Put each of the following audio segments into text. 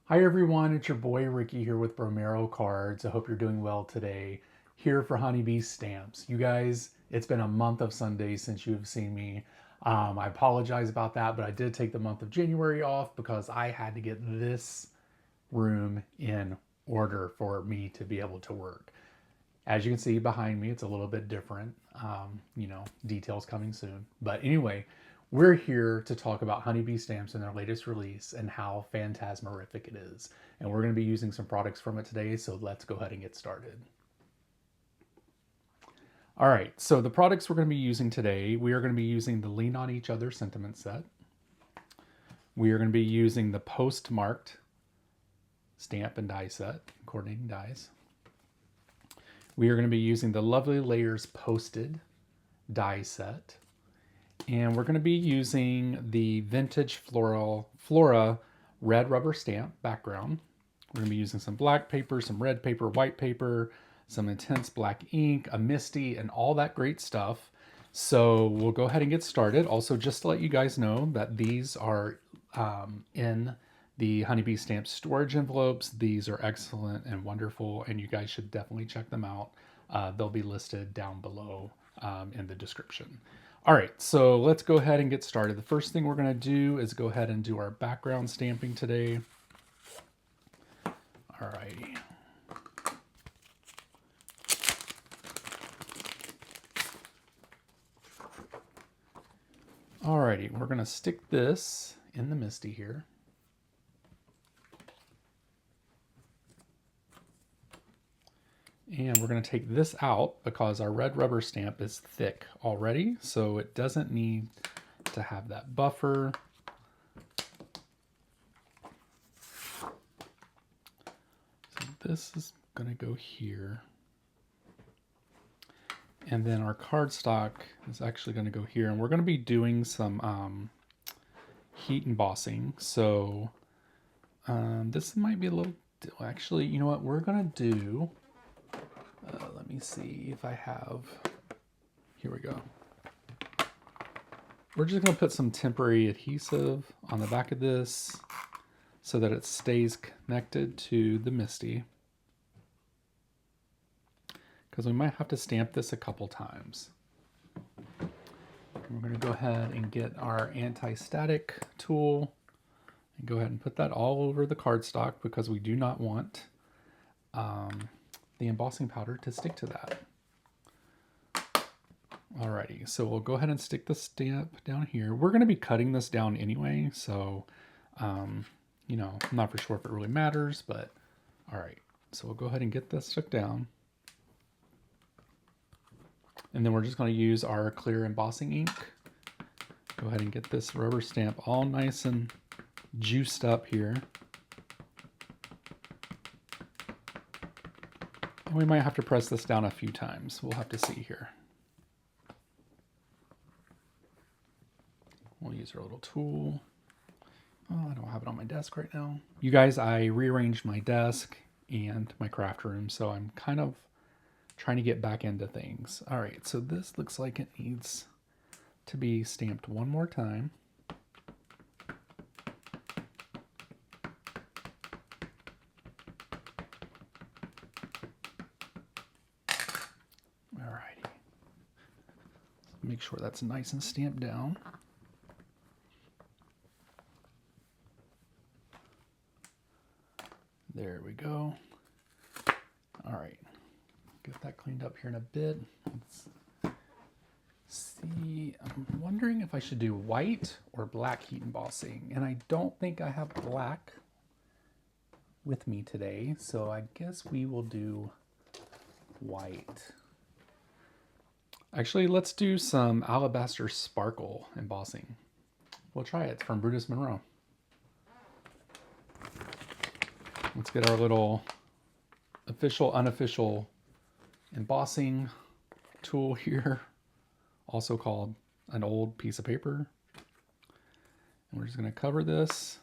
Hi everyone, it's your boy Ricky here with Bromero Cards. I hope you're doing well today. Here for Honeybee Stamps. You guys, it's been a month of Sundays since you've seen me. I apologize about that, but I did take the month of January off because I had to get this room in order for me to be able to work. As you can see behind me, it's a little bit different. Details coming soon. But anyway, we're here to talk about Honeybee Stamps and their latest release and how phantasmerific it is. And we're going to be using some products from it today, so let's go ahead and get started. All right, so the products we're going to be using today, we are going to be using the Lean on Each Other sentiment set. We are going to be using the Postmarked stamp and die set, coordinating dies. We are going to be using the Lovely Layers Posted die set. And we're going to be using the Vintage Flora red rubber stamp background. We're going to be using some black paper, some red paper, white paper, some intense black ink, a MISTI, and all that great stuff. So we'll go ahead and get started. Also, just to let you guys know that these are in the Honeybee Stamp storage envelopes. These are excellent and wonderful, and you guys should definitely check them out. They'll be listed down below in the description. All right, so let's go ahead and get started. The first thing we're going to do is go ahead and do our background stamping today. All righty. All righty, we're going to stick this in the MISTI here. And we're going to take this out because our red rubber stamp is thick already, so it doesn't need to have that buffer. So this is going to go here. And then our cardstock is actually going to go here. And we're going to be doing some heat embossing. So this might be a little... Actually, you know what we're going to do... let me see if I have, here we go. We're just going to put some temporary adhesive on the back of this so that it stays connected to the MISTI. Because we might have to stamp this a couple times. We're going to go ahead and get our anti-static tool and go ahead and put that all over the cardstock because we do not want the embossing powder to stick to that. Alrighty, so we'll go ahead and stick the stamp down here. We're going to be cutting this down anyway, so I'm not for sure if it really matters, but alright. So we'll go ahead and get this stuck down. And then we're just going to use our clear embossing ink. Go ahead and get this rubber stamp all nice and juiced up here. We might have to press this down a few times. We'll have to see here. We'll use our little tool. Oh, I don't have it on my desk right now. You guys, I rearranged my desk and my craft room, so I'm kind of trying to get back into things. All right, so this looks like it needs to be stamped one more time. Make sure that's nice and stamped down. There we go. All right, get that cleaned up here in a bit. Let's see, I'm wondering if I should do white or black heat embossing, and I don't think I have black with me today, so I guess we will do white. Actually, let's do some Alabaster Sparkle embossing. We'll try it. It's from Brutus, Monroe. Let's get our little official, unofficial embossing tool here, also called an old piece of paper. And we're just going to cover this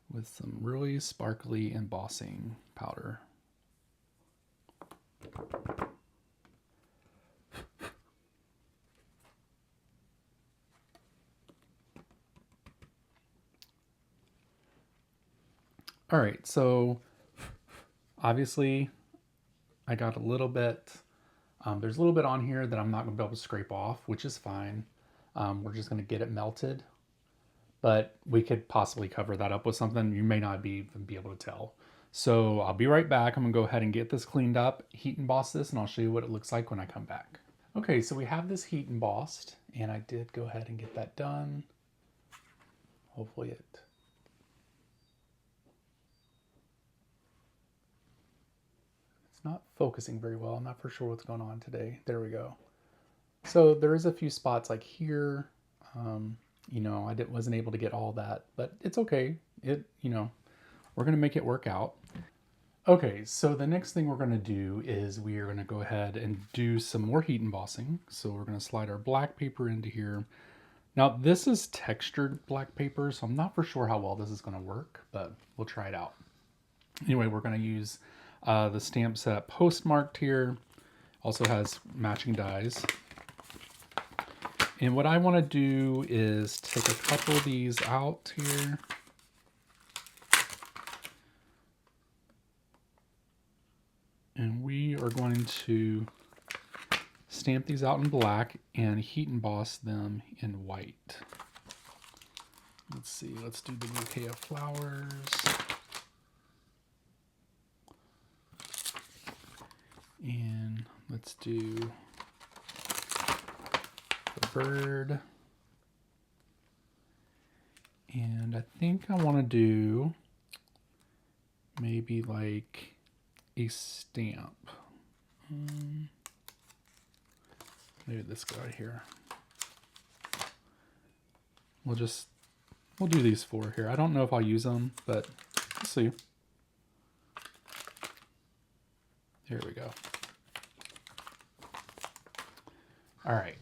with some really sparkly embossing powder. All right, so obviously I got a little bit, there's a little bit on here that I'm not gonna be able to scrape off, which is fine. We're just gonna get it melted, but we could possibly cover that up with something. You may not even be able to tell. So I'll be right back. I'm gonna go ahead and get this cleaned up, heat emboss this, and I'll show you what it looks like when I come back. Okay, so we have this heat embossed, and I did go ahead and get that done. Hopefully it's not focusing very well. I'm not for sure what's going on today. There we go. So there is a few spots like here. You know, I wasn't able to get all that, but it's okay. We're gonna make it work out. Okay, so the next thing we're gonna do is we are gonna go ahead and do some more heat embossing. So we're gonna slide our black paper into here. Now this is textured black paper, so I'm not for sure how well this is gonna work, but we'll try it out. Anyway, we're gonna use the stamp set Postmarked here. Also has matching dies. And what I want to do is take a couple of these out here. And we are going to stamp these out in black and heat emboss them in white. Let's see, let's do the bouquet of flowers. And let's do the bird. And I think I want to do maybe like a stamp. Maybe this guy here. We'll do these four here. I don't know if I'll use them, but we'll see. Here we go. All right.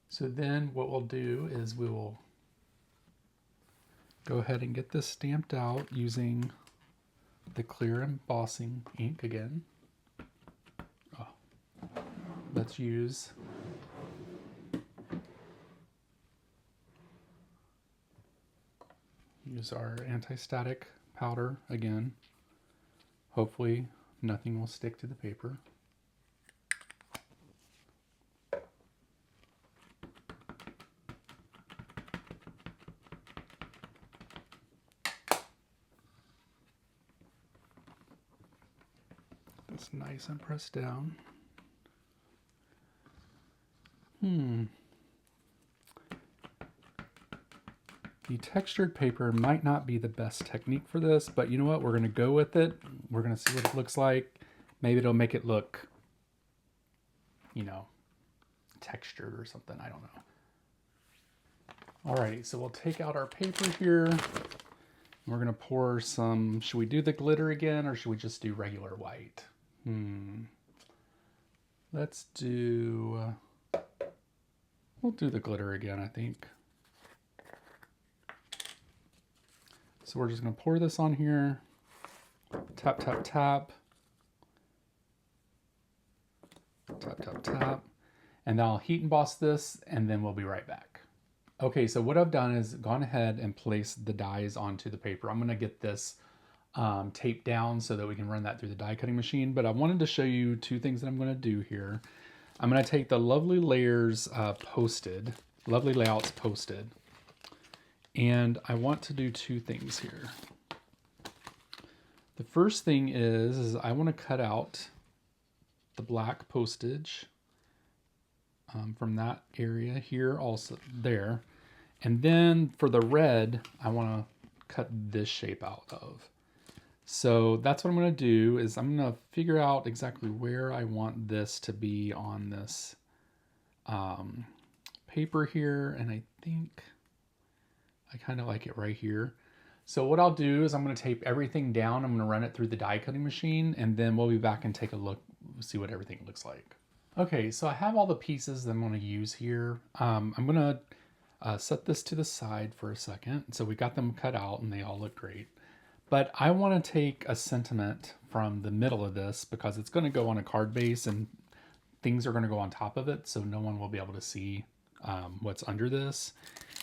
So then what we'll do is we will go ahead and get this stamped out using the clear embossing ink again. Oh, let's use our anti-static powder again. Hopefully nothing will stick to the paper. That's nice and pressed down. The textured paper might not be the best technique for this, but you know what? We're going to go with it. We're going to see what it looks like. Maybe it'll make it look, you know, textured or something. I don't know. Alrighty, so we'll take out our paper here. We're going to pour some, should we do the glitter again or should we just do regular white? Let's do, we'll do the glitter again, I think. So we're just going to pour this on here, tap, tap, tap, tap, tap, tap, and then I'll heat emboss this and then we'll be right back. Okay, so what I've done is gone ahead and placed the dies onto the paper. I'm going to get this taped down so that we can run that through the die cutting machine, but I wanted to show you two things that I'm going to do here. I'm going to take the Lovely Layers Lovely Layouts posted. And I want to do two things here. The first thing is I want to cut out the black postage from that area here, also there. And then for the red, I want to cut this shape out of. So that's what I'm going to do is I'm going to figure out exactly where I want this to be on this paper here. And I think I kind of like it right here. So what I'll do is I'm going to tape everything down. I'm going to run it through the die cutting machine and then we'll be back and take a look, see what everything looks like. Okay, so I have all the pieces that I'm going to use here. I'm going to set this to the side for a second. So we got them cut out and they all look great. But I want to take a sentiment from the middle of this because it's going to go on a card base and things are going to go on top of it. So no one will be able to see what's under this.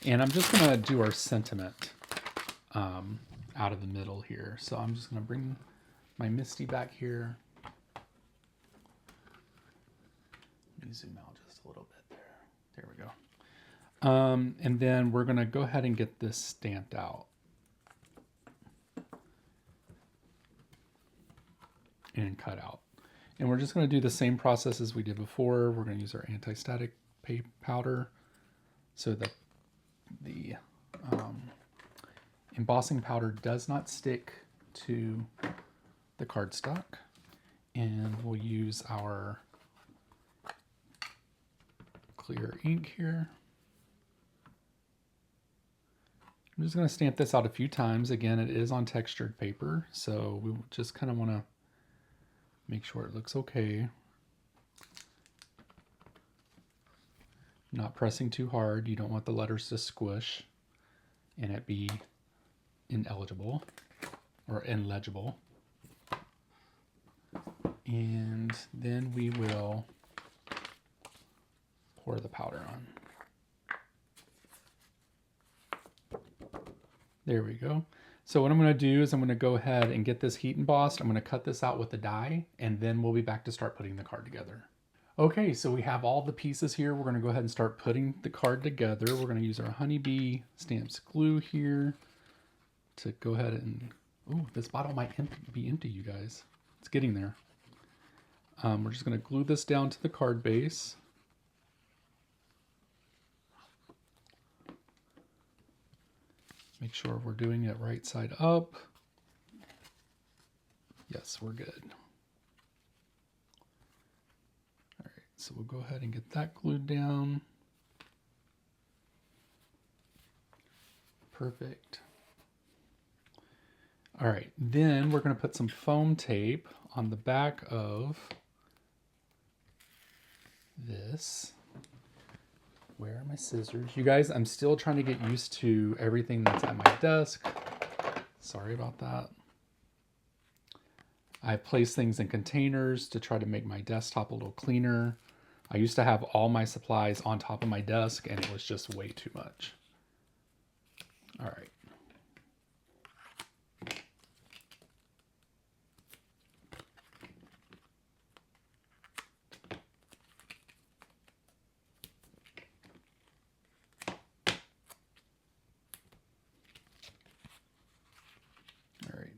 And I'm just going to do our sentiment out of the middle here. So I'm just going to bring my MISTI back here. Let me zoom out just a little bit there. There we go. And then we're going to go ahead and get this stamped out. And cut out. And we're just going to do the same process as we did before. We're going to use our anti-static powder so that the embossing powder does not stick to the cardstock. And we'll use our clear ink here. I'm just going to stamp this out a few times. Again, it is on textured paper, so we just kind of want to make sure it looks okay. Not pressing too hard. You don't want the letters to squish and it be ineligible or illegible. And then we will pour the powder on. There we go. So what I'm going to do is I'm going to go ahead and get this heat embossed. I'm going to cut this out with the die, and then we'll be back to start putting the card together. Okay, so we have all the pieces here. We're going to go ahead and start putting the card together. We're going to use our Honeybee Stamps glue here to go ahead and... Oh, this bottle might be empty, you guys. It's getting there. We're just going to glue this down to the card base. Make sure we're doing it right side up. Yes, we're good. All right, so we'll go ahead and get that glued down. Perfect. All right, then we're going to put some foam tape on the back of this. Where are my scissors? You guys, I'm still trying to get used to everything that's at my desk. Sorry about that. I place things in containers to try to make my desktop a little cleaner. I used to have all my supplies on top of my desk and it was just way too much. All right.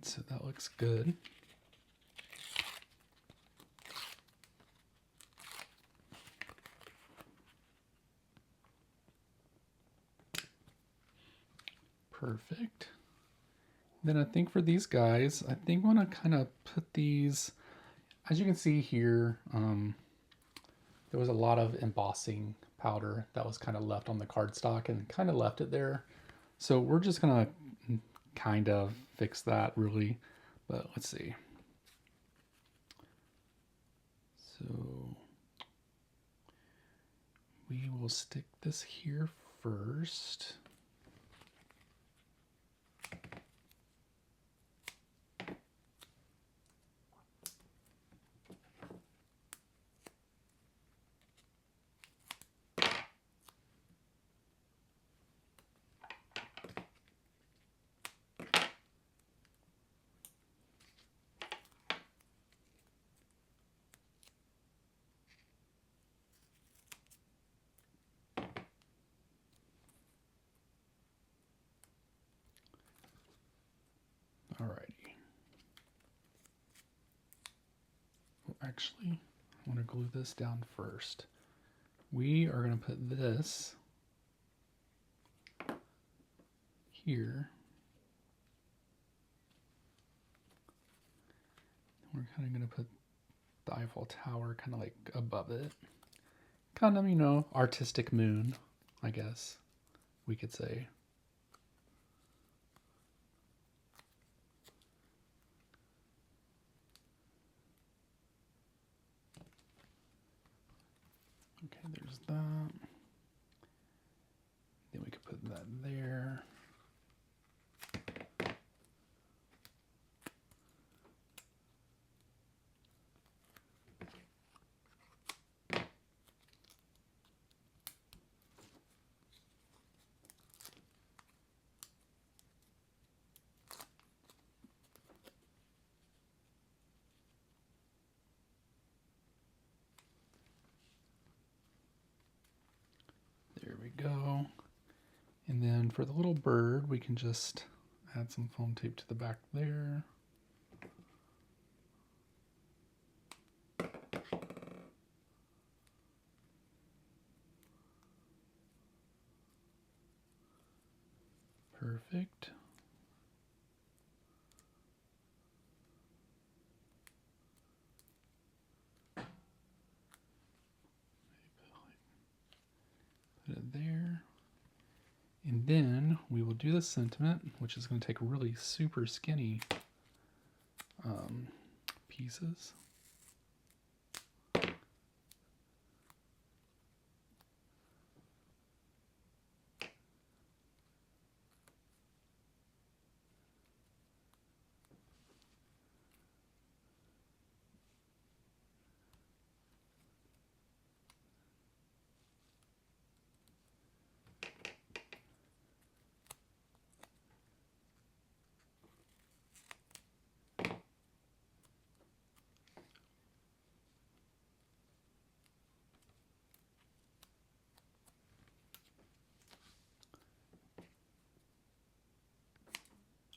So that looks good. Perfect. Then I think for these guys, I think I want to kind of put these, as you can see here, there was a lot of embossing powder that was kind of left on the cardstock and kind of left it there. So we're just going to kind of fix that really, but let's see. So we will stick this here first. Alrighty. Well, actually, I want to glue this down first. We are going to put this here. We're kind of going to put the Eiffel Tower kind of like above it. Kind of, you know, artistic moon, I guess we could say. Okay, there's that. Then we could put that there. And then for the little bird, we can just add some foam tape to the back there. Perfect. Put it there. And then we will do the sentiment, which is going to take really super skinny pieces.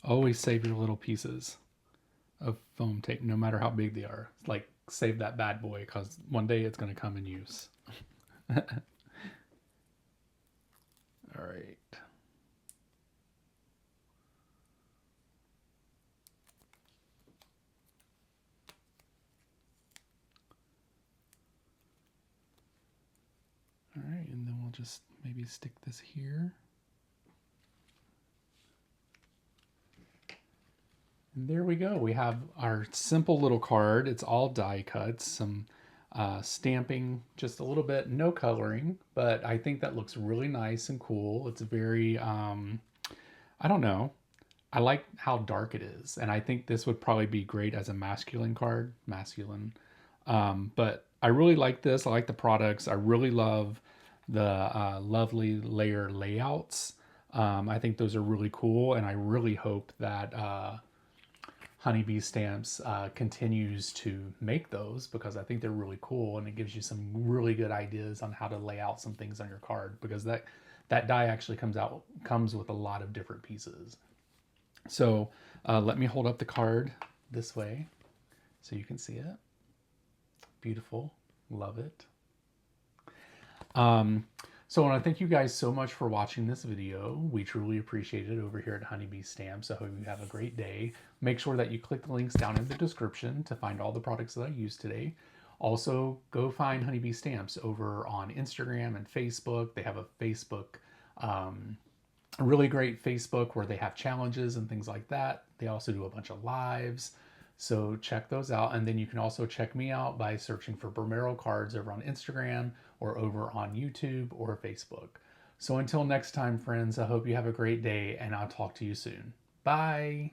Always save your little pieces of foam tape, no matter how big they are. Like, save that bad boy, because one day it's going to come in use. All right. All right, and then we'll just maybe stick this here. And there we go. We have our simple little card. It's all die cuts, some stamping, just a little bit, no coloring, but I think that looks really nice and cool. It's very, I don't know. I like how dark it is. And I think this would probably be great as a masculine card, but I really like this. I like the products. I really love the lovely layer layouts. I think those are really cool. And I really hope that Honeybee Stamps continues to make those, because I think they're really cool and it gives you some really good ideas on how to lay out some things on your card, because that die actually comes with a lot of different pieces. So let me hold up the card this way so you can see it. Beautiful. Love it. So I want to thank you guys so much for watching this video. We truly appreciate it over here at Honeybee Stamps. I hope you have a great day. Make sure that you click the links down in the description to find all the products that I used today. Also, go find Honeybee Stamps over on Instagram and Facebook. They have a Facebook, a really great Facebook where they have challenges and things like that. They also do a bunch of lives. So check those out. And then you can also check me out by searching for Bromero Cards over on Instagram or over on YouTube or Facebook. So until next time, friends, I hope you have a great day and I'll talk to you soon. Bye.